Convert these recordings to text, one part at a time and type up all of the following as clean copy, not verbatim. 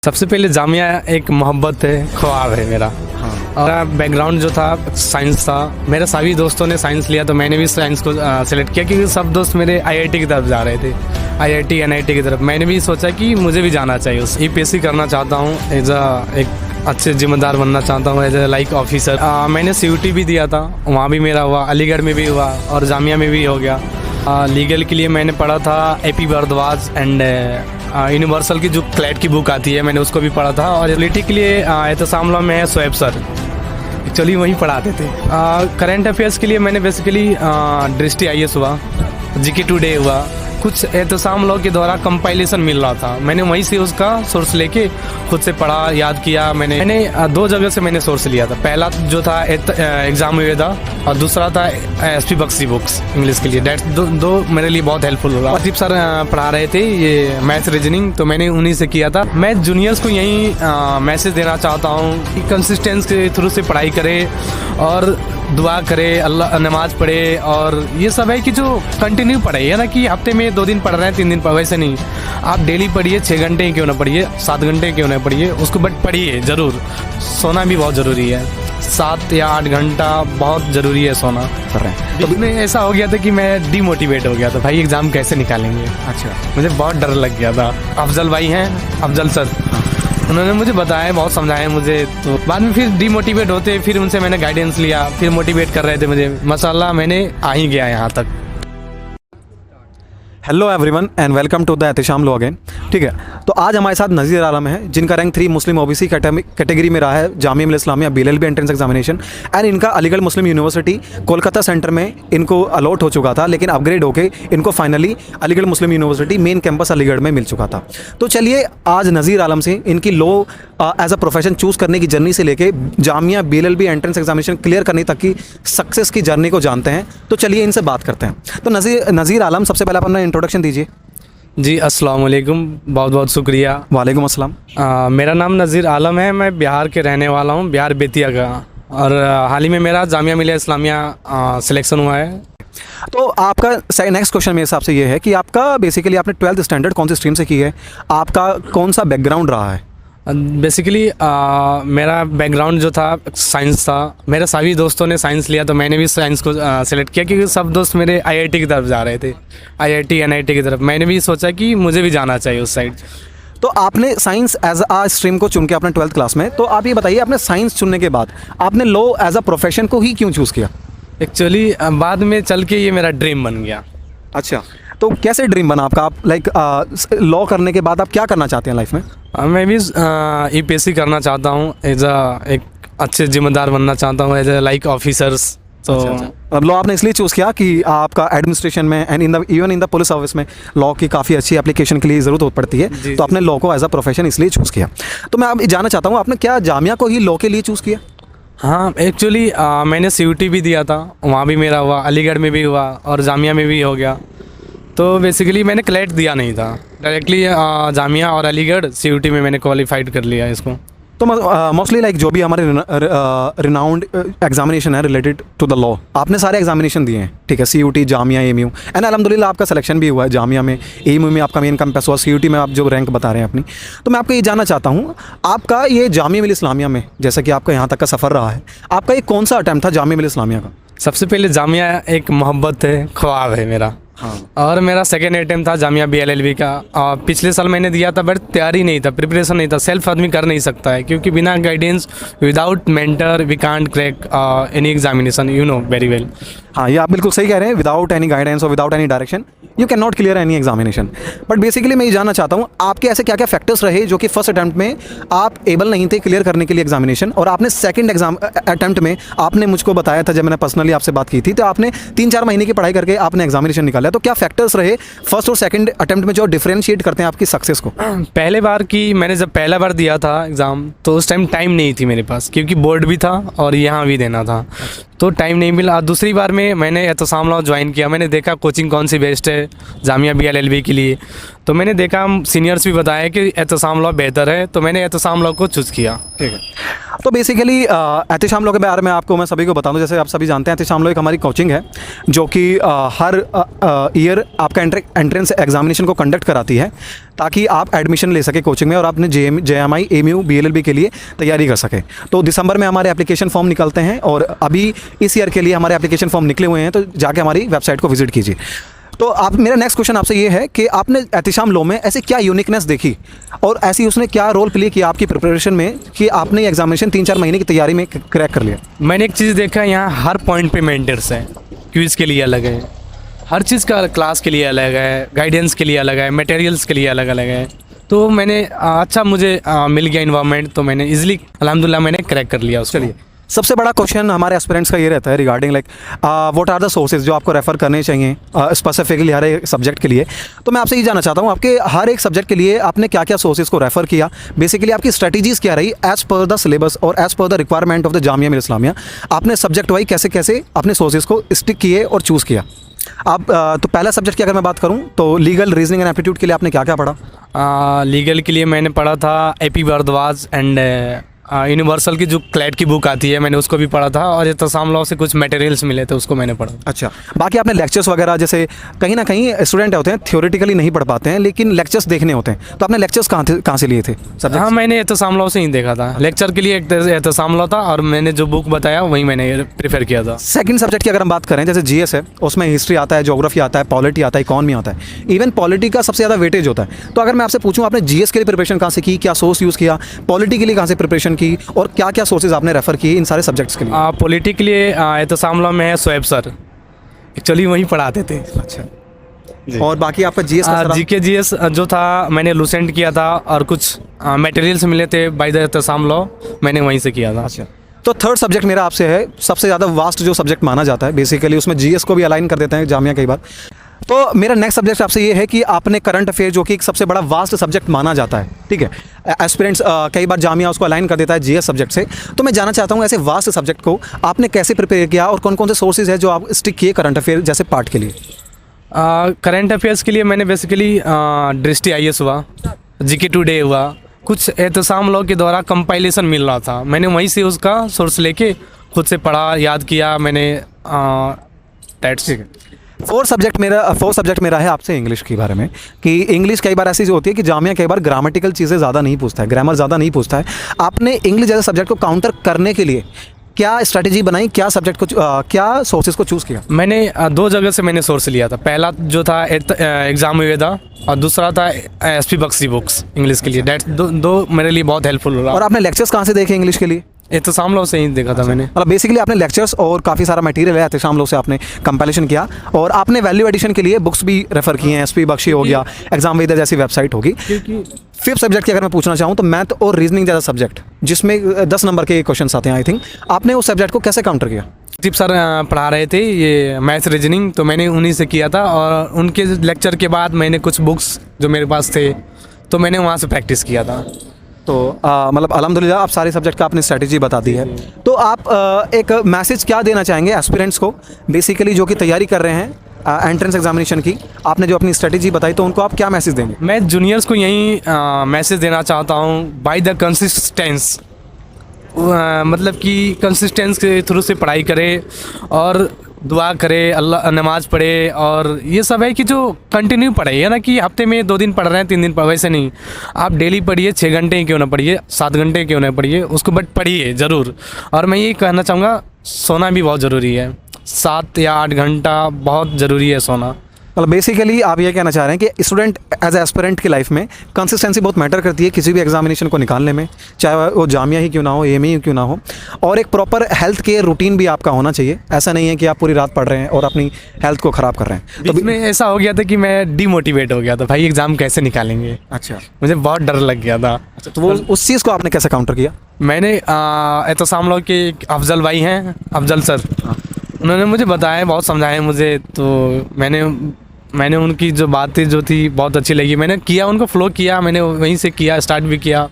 सबसे पहले जामिया एक मोहब्बत है, ख्वाब है मेरा। और बैकग्राउंड जो था साइंस था। मेरे सभी दोस्तों ने साइंस लिया तो मैंने भी साइंस को सिलेक्ट किया, क्योंकि सब दोस्त मेरे आईआईटी की तरफ जा रहे थे, आईआईटी एनआईटी की तरफ। मैंने भी सोचा कि मुझे भी जाना चाहिए, उस यूपीएससी करना चाहता हूँ, एक अच्छे जिम्मेदार बनना चाहता हूँ एज ए लाइक ऑफिसर। मैंने सीयूटी भी दिया था, वहाँ भी मेरा हुआ, अलीगढ़ में भी हुआ और जामिया में भी हो गया। लीगल के लिए मैंने पढ़ा था एपी भारद्वाज एंड यूनिवर्सल की जो क्लैट की बुक आती है, मैंने उसको भी पढ़ा था। और पॉलिटी के लिए एहतसाम लॉ में है शोएब सर, एक्चुअली वहीं पढ़ाते थे। करंट अफेयर्स के लिए मैंने बेसिकली दृष्टि आईएएस हुआ, जीके टुडे हुआ। कुछ एहतसाम लॉ के द्वारा कंपाइलेशन मिल रहा था, मैंने वहीं से उसका सोर्स लेके खुद से पढ़ा, याद किया। मैंने दो जगह से मैंने सोर्स लिया था। पहला जो था एग्जाम वेदा और दूसरा था एसपी बख्शी बुक्स इंग्लिश के लिए। डेट दो मेरे लिए बहुत हेल्पफुल हुआ। अजीब सर पढ़ा रहे थे ये मैथ्स रीजनिंग, तो मैंने उन्हीं से किया था। मैं जूनियर्स को यही मैसेज देना चाहता हूँ कि कंसिस्टेंस के थ्रू से पढ़ाई करे और दुआ करे, अल्लाह नमाज पढ़े। और ये सब है कि जो कंटिन्यू पढ़े, है ना कि हफ्ते में 2 दिन पढ़ रहे हैं 3 दिन पढ़, वैसे नहीं। आप डेली पढ़िए, 6 घंटे क्यों ना पढ़िए, 7 घंटे क्यों ना पढ़िए उसको, बट पढ़िए ज़रूर। सोना भी बहुत ज़रूरी है, 7 या 8 घंटा बहुत ज़रूरी है सोना। कर रहे हैं तो में ऐसा हो गया था कि मैं डीमोटिवेट हो गया था, भाई एग्ज़ाम कैसे निकालेंगे। अच्छा, मुझे बहुत डर लग गया था। अफजल भाई हैं, अफजल सर, उन्होंने मुझे बताया, बहुत समझाया मुझे। तो बाद में फिर डीमोटिवेट होते, फिर उनसे मैंने गाइडेंस लिया, फिर मोटिवेट कर रहे थे मुझे। माशाल्लाह मैंने आ ही गया यहाँ तक। Hello everyone and welcome to the Ehtesham law again. ठीक है, तो आज हमारे साथ नज़ीर आलम है, जिनका रैंक 3 मुस्लिम ओबीसी कैटेगरी में रहा है Jamia Millia Islamia BLLB entrance examination. And इनका अलीगढ़ मुस्लिम यूनिवर्सिटी कोलकाता सेंटर में इनको अलॉट हो चुका था, लेकिन अपग्रेड होके इनको फाइनली अलीगढ़ मुस्लिम यूनिवर्सिटी मेन कैंपस अलीगढ़ में मिल चुका था। तो चलिए आज नज़ीर आलम से इनकी law as a profession choose करने की जर्नी से लेके Jamia BLLB entrance examination clear करने तक की सक्सेस की जर्नी को जानते हैं। तो चलिए इनसे बात करते हैं। तो नज़ीर आलम, सबसे पहले अपना इंट्रोडक्शन दीजिए। जी अस्सलाम वालेकुम, बहुत बहुत शुक्रिया। वालेकुम अस्सलाम। मेरा नाम नज़ीर आलम है, मैं बिहार के रहने वाला हूँ, बिहार बेतिया का। और हाल ही में मेरा जामिया मिल्लिया इस्लामिया सिलेक्शन हुआ है। तो आपका नेक्स्ट क्वेश्चन मेरे हिसाब से ये है कि आपका बेसिकली आपने 12th स्टैंडर्ड कौन सी स्ट्रीम से की है, आपका कौन सा बैकग्राउंड रहा है? बेसिकली मेरा बैकग्राउंड जो था साइंस था। मेरे सभी दोस्तों ने साइंस लिया तो मैंने भी साइंस को सिलेक्ट किया, क्योंकि सब दोस्त मेरे आईआईटी की तरफ जा रहे थे, आईआईटी एनआईटी की तरफ। मैंने भी सोचा कि मुझे भी जाना चाहिए उस साइड। तो आपने साइंस एज आ स्ट्रीम को चुन के आपने 12th क्लास में, तो आप ये बताइए आपने साइंस चुनने के बाद आपने लॉ एज अ प्रोफेशन को ही क्यों चूज़ किया? एक्चुअली बाद में चल के ये मेरा ड्रीम बन गया। अच्छा, तो कैसे ड्रीम बना आपका? आप लाइक लॉ करने के बाद आप क्या करना चाहते हैं लाइफ में? मैं भी यूपीएससी करना चाहता हूँ, एक अच्छे जिम्मेदार बनना चाहता हूँ एज ए लाइक ऑफिसर्स। तो अब लॉ आपने इसलिए चूज़ किया कि आपका एडमिनिस्ट्रेशन में and even in the police service में लॉ की काफ़ी अच्छी एप्लीकेशन के लिए ज़रूरत पड़ती है, तो आपने लॉ को एज अ प्रोफेशन इसलिए चूज़ किया। तो मैं अब जानना चाहता हूँ, आपने क्या जामिया को ही लॉ के लिए चूज़ किया? हाँ, एक्चुअली मैंने सीयूटी भी दिया था, वहाँ भी मेरा हुआ, अलीगढ़ में भी हुआ और जामिया में भी हो गया। तो बेसिकली मैंने क्लैट दिया नहीं था, डायरेक्टली जामिया और अलीगढ़ सीयूटी में मैंने क्वालिफाइड कर लिया इसको। तो मोस्टली लाइक जो भी हमारे रिनाउंड एग्जामिनेशन है रिलेटेड टू द लॉ, आपने सारे एग्जामिनेशन दिए हैं, ठीक है, सीयूटी, जामिया, एएमयू, एंड अल्हम्दुलिल्लाह आपका सिलेक्शन भी हुआ है जामिया में, एएमयू में आपका मेन कैंपस हुआ, सीयूटी में आप जो रैंक बता रहे हैं अपनी। तो मैं आपको ये जानना चाहता हूँ, आपका ये जामिया मिल्लिया इस्लामिया में, जैसा कि आपका यहाँ तक का सफ़र रहा है, आपका ये कौन सा अटैम्प्ट था जामिया मिल्लिया इस्लामिया का? सबसे पहले जामिया एक मोहब्बत है, ख्वाब है मेरा। हाँ। और मेरा सेकेंड अटेम्प्ट था जामिया बीएलएलबी का। पिछले साल मैंने दिया था, बट तैयारी नहीं था, प्रिपरेशन नहीं था। सेल्फ आदमी कर नहीं सकता है, क्योंकि बिना guidance, without mentor we can't crack any examination, you know very well. हाँ, ये आप बिल्कुल सही कह रहे हैं। विदाउट एनी गाइडेंस और without any direction you can not clear any examination. But basically मैं ये जानना चाहता हूँ, आपके ऐसे क्या क्या फैक्टर्स रहे जो कि फर्स्ट अटैम्प्ट में आप एबल नहीं थे क्लियर करने के लिए एग्जामिनेशन, और आपने सेकंड अटैम्प्ट में, आपने मुझको बताया था जब मैंने पर्सनली आपसे बात की थी, तो आपने 3-4 महीने की पढ़ाई करके आपने एग्जामिनेशन निकाला। तो क्या फैक्टर्स रहे फर्स्ट और सेकंड अटैम्प्ट में जो डिफरेंशिएट करते हैं आपकी सक्सेस को? पहले बार की मैंने जब पहला बार दिया था एग्ज़ाम, तो उस टाइम टाइम नहीं थी मेरे पास, क्योंकि बोर्ड भी था और यहाँ भी देना था, तो टाइम नहीं मिला। दूसरी बार में मैंने एहतसाम लॉ ज्वाइन किया, मैंने देखा कोचिंग कौन सी बेस्ट है जामिया बीएलएलबी के लिए, तो मैंने देखा सीनियर्स भी बताया कि एहतसाम लॉ बेहतर है, तो मैंने एहतसाम लॉ को चूज़ किया। ठीक है। तो बेसिकली एहतिशाम लॉ के बारे में आपको मैं सभी को बता दूं, जैसे आप सभी जानते हैं एहतिशाम लॉ एक हमारी कोचिंग है जो कि हर ईयर आपका एंट्रेंस एग्जामिनेशन को कंडक्ट कराती है ताकि आप एडमिशन ले सके कोचिंग में और आपने JMI AMU BLLB के लिए तैयारी कर सके। तो दिसंबर में हमारे एप्लीकेशन फॉर्म निकलते हैं और अभी इस ईयर के लिए हमारे एप्लीकेशन फॉर्म निकले हुए हैं, तो जाके हमारी वेबसाइट को विजिट कीजिए। तो आप, मेरा नेक्स्ट क्वेश्चन आपसे ये है कि आपने एहतिशाम लॉ में ऐसे क्या यूनिकनेस देखी और ऐसी उसने क्या रोल प्ले किया आपकी प्रिपरेशन में कि आपने एग्जामिनेशन 3-4 महीने की तैयारी में क्रैक कर लिया? मैंने एक चीज़ देखा, यहाँ हर पॉइंट पे मेंटर्स हैं, क्विज़ के लिए अलग है, हर चीज़ का क्लास के लिए अलग है, गाइडेंस के लिए अलग है, मटेरियल्स के लिए अलग अलग है। तो मैंने अच्छा मुझे मिल गया इन्वायरमेंट, तो मैंने इजीली अल्हम्दुलिल्लाह मैंने क्रैक कर लिया उसको। चलिए, सबसे बड़ा क्वेश्चन हमारे एस्पिरेंट्स का ये रहता है regarding like what are the sources जो आपको रेफ़र करने चाहिए स्पेसिफिकली हर एक सब्जेक्ट के लिए। तो मैं आपसे ये जानना चाहता हूँ, आपके हर एक सब्जेक्ट के लिए आपने क्या क्या सोर्सेज को रेफ़र किया, बेसिकली आपकी स्ट्रेटजीज़ क्या रही एज़ पर द सिलेबस और as per the requirement of the Jamia Millia Islamia. आपने सब्जेक्ट वाइज कैसे कैसे अपने सोर्सेज को स्टिक किए और चूज़ किया? आप तो पहला सब्जेक्ट की अगर मैं बात करूं तो लीगल, रीजनिंग एंड एप्टीट्यूड के लिए आपने क्या क्या पढ़ा? लीगल के लिए मैंने पढ़ा था AP भारद्वाज एंड यूनिवर्सल की जो क्लैट की बुक आती है, मैंने उसको भी पढ़ा था, और एहतसाम लॉ से कुछ मटेरियल्स मिले थे उसको मैंने पढ़ा। अच्छा, बाकी आपने लेक्चर्स वगैरह, जैसे कहीं ना कहीं स्टूडेंट होते हैं थ्योरेटिकली नहीं पढ़ पाते हैं लेकिन लेक्चर्स देखने होते हैं, तो आपने लेक्चर्स कहाँ से लिए थे? हाँ, मैंने एहतसाम लॉ से ही देखा था। लेक्चर के लिए एक एहतसाम लॉ था और मैंने जो बुक बताया वही मैंने प्रेफर किया था। सेकंड सब्जेक्ट की अगर हम बात करें, जैसे GS है, उसमें हिस्ट्री आता है, ज्योग्राफी आता है, पॉलिटी आता है, इकॉनमी आता है, इवन पॉलिटी का सबसे ज़्यादा वेटेज होता है। तो अगर मैं आपसे पूछूं आपने GS के लिए प्रिपरेशन कहाँ से की, क्या सोर्स यूज़ किया, पॉलिटी के लिए कहाँ से प्रिपरेशन की और क्या क्या सोर्सेज आपने रेफर किए इन सारे सब्जेक्ट्स के लिए? पॉलिटी के लिए एहतसाम लॉ में है शोएब सर, एक्चुअली वहीं पढ़ाते थे। अच्छा, और बाकी आपका GS का GK GS जो था मैंने लूसेंट किया था और कुछ मटेरियल्स मिले थे बाय द एहतसाम लॉ, मैंने वहीं से किया था। अच्छा, तो थर्ड सब्जेक्ट मेरा आपसे है, सबसे ज़्यादा वास्ट जो सब्जेक्ट माना जाता है, बेसिकली उसमें GS को भी अलाइन कर देते हैं जामिया कई बार। तो मेरा नेक्स्ट सब्जेक्ट आपसे ये है कि आपने करंट अफेयर जो कि एक सबसे बड़ा वास्ट सब्जेक्ट माना जाता है, ठीक है, एस्पिरेंट्स कई बार जामिया उसको अलाइन कर देता है GS सब्जेक्ट से। तो मैं जानना चाहता हूँ ऐसे वास्ट सब्जेक्ट को आपने कैसे प्रिपेयर किया और कौन कौन से सोर्सेज है जो आप स्टिक किए करंट अफेयर जैसे पार्ट के लिए? करंट अफेयर्स के लिए मैंने बेसिकली दृष्टि IAS हुआ, GK टुडे हुआ, कुछ एहतसाम लॉ के द्वारा कंपाइलेशन मिल रहा था, मैंने वहीं से उसका सोर्स लेके खुद से पढ़ा, याद किया मैंने। That's it. फोर्थ सब्जेक्ट मेरा है आपसे इंग्लिश के बारे में, कि इंग्लिश कई बार ऐसी जो होती है कि जामिया कई बार ग्रामेटिकल चीज़ें ज़्यादा नहीं पूछता है, ग्रामर ज़्यादा नहीं पूछता है। आपने इंग्लिश जैसे सब्जेक्ट को काउंटर करने के लिए क्या स्ट्रैटेजी बनाई, क्या सब्जेक्ट को क्या सोर्सेज को चूज़ किया? मैंने 2 जगह से मैंने सोर्स लिया था। पहला जो था एग्ज़ाम वेदा और दूसरा था SP बख्शी बुक्स इंग्लिश के लिए। दैट्स दो मेरे लिए बहुत हेल्पफुल रहा। और आपने लेक्चर्स कहाँ से देखे इंग्लिश के लिए? एहतसाम लॉ से ही देखा था मैंने। मतलब बेसिकली आपने लेक्चर्स और काफ़ी सारा मटेरियल है एहतसाम लॉ से आपने कंपैरिजन किया और आपने वैल्यू एडिशन के लिए बुक्स भी रेफर किए हैं, SP बख्शी हो गया, एग्जाम वेदा जैसी वेबसाइट होगी। फिफ्थ सब्जेक्ट की अगर मैं पूछना चाहूँ तो मैथ और रीजनिंग जैसा सब्जेक्ट जिसमें 10 नंबर के क्वेश्चन आते हैं, आई थिंक आपने उस सब्जेक्ट को कैसे काउंटर किया? दीप सर पढ़ा रहे थे ये मैथ रीजनिंग, तो मैंने उन्हीं से किया था और उनके लेक्चर के बाद मैंने कुछ बुक्स जो मेरे पास थे तो मैंने वहाँ से प्रैक्टिस किया था। तो मतलब अल्हम्दुलिल्लाह आप सारे सब्जेक्ट का आपने स्ट्रैटेजी बता दी है। तो आप एक मैसेज क्या देना चाहेंगे एस्पिरेंट्स को बेसिकली जो कि तैयारी कर रहे हैं एंट्रेंस एग्जामिनेशन की? आपने जो अपनी स्ट्रैटेजी बताई तो उनको आप क्या मैसेज देंगे? मैं जूनियर्स को यही मैसेज देना चाहता हूँ, बाय द कंसिस्टेंस, मतलब कि कंसिस्टेंस के थ्रू से पढ़ाई करे और दुआ करे, अल्लाह नमाज़ पढ़े, और ये सब है कि जो कंटिन्यू पढ़े, है ना कि हफ्ते में 2 दिन पढ़ रहे हैं 3 दिन पढ़, वैसे नहीं, आप डेली पढ़िए, 6 घंटे क्यों ना पढ़िए, 7 घंटे क्यों ना पढ़िए उसको, बट पढ़िए ज़रूर। और मैं ये कहना चाहूँगा सोना भी बहुत ज़रूरी है, 7 या 8 घंटा बहुत ज़रूरी है सोना। मतलब बेसिकली आप ये कहना चाह रहे हैं कि स्टूडेंट एज एस्पिरेंट की लाइफ में कंसिस्टेंसी बहुत मैटर करती है किसी भी एग्जामिनेशन को निकालने में, चाहे वो जामिया ही क्यों ना हो, AME ही क्यों ना हो, और एक प्रॉपर हेल्थ केयर रूटीन भी आपका होना चाहिए। ऐसा नहीं है कि आप पूरी रात पढ़ रहे हैं और अपनी हेल्थ को ख़राब कर रहे हैं। तो में ऐसा हो गया था कि मैं डिमोटिवेट हो गया था, भाई एग्ज़ाम कैसे निकालेंगे। अच्छा, मुझे बहुत डर लग गया था। अच्छा, तो वो उस चीज़ को आपने कैसे काउंटर किया? मैंने एहतसाम लॉ के अफजल भाई हैं, अफजल सर, उन्होंने मुझे बताया, बहुत समझाया मुझे, तो मैंने उनकी जो बातें जो थी बहुत अच्छी लगी, मैंने किया, उनको फ्लो किया, मैंने वहीं से किया, स्टार्ट भी किया।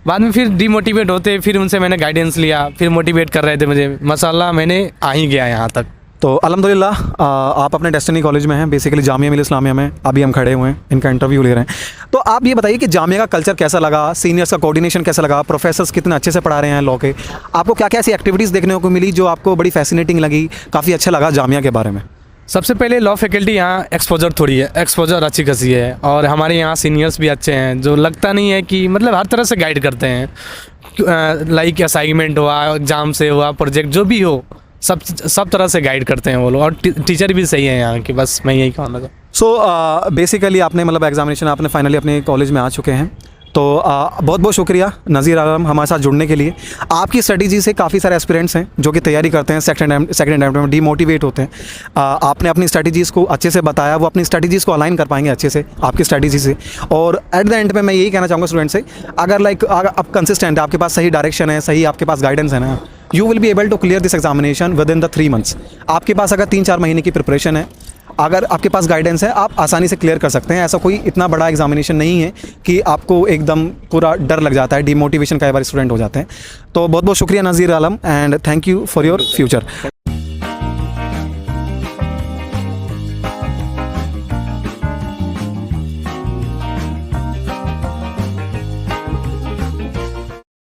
बाद में फिर डिमोटिवेट होते, फिर उनसे मैंने गाइडेंस लिया, फिर मोटिवेट कर रहे थे मुझे, माशाल्लाह मैंने आ ही गया यहाँ तक। तो अल्हम्दुलिल्लाह आप अपने डेस्टिनी कॉलेज में हैं, बेसिकली जामिया मिल्लिया इस्लामिया में अभी हम खड़े हुए हैं, इनका इंटरव्यू ले रहे हैं। तो आप ये बताइए कि जामिया का कल्चर कैसा लगा, सीनियर्स का कोऑर्डिनेशन कैसा लगा, प्रोफेसर्स कितने अच्छे से पढ़ा रहे हैं लॉ के, आपको क्या क्या ऐसी एक्टिविटीज़ देखने को मिली जो आपको बड़ी फैसिनेटिंग लगी, काफ़ी अच्छा लगा जामिया के बारे में? सबसे पहले लॉ फैकल्टी यहाँ एक्सपोजर थोड़ी है, एक्सपोजर अच्छी खासी है, और हमारे यहाँ सीनियर्स भी अच्छे हैं, जो लगता नहीं है कि मतलब हर तरह से गाइड करते हैं, लाइक असाइनमेंट हुआ, एग्जाम से हुआ, प्रोजेक्ट जो भी हो, सब तरह से गाइड करते हैं वो लोग, और टीचर भी सही है यहाँ की, बस मैं यही कहूँगा। सो बेसिकली आपने मतलब एग्जामिनेशन आपने फाइनली अपने कॉलेज में आ चुके हैं, तो बहुत बहुत शुक्रिया नज़ीर आलम हमारे साथ जुड़ने के लिए। आपकी स्ट्रेटजी से काफ़ी सारे एस्पिरेंट्स हैं जो कि तैयारी करते हैं, सेकंड अटेम्प्ट में डीमोटिवेट होते हैं। आपने अपनी स्ट्रेटजीज़ को अच्छे से बताया, वो अपनी स्ट्रेटजीज़ को अलाइन कर पाएंगे अच्छे से आपकी स्ट्रेटजी से। और एट द एंड में मैं यही कहना चाहूँगा स्टूडेंट से, अगर आप कंसिस्टेंट है, आपके पास सही डायरेक्शन है, सही आपके पास गाइडेंस है ना, you will be able to clear this examination within the 3 months। आपके पास अगर 3-4 महीने की प्रिपरेशन है, अगर आपके पास गाइडेंस है, आप आसानी से क्लियर कर सकते हैं। ऐसा कोई इतना बड़ा एग्जामिनेशन नहीं है कि आपको एकदम पूरा डर लग जाता है, डिमोटिवेशन कई बार स्टूडेंट हो जाते हैं। तो बहुत बहुत शुक्रिया Nazir Alam, and thank you for your future.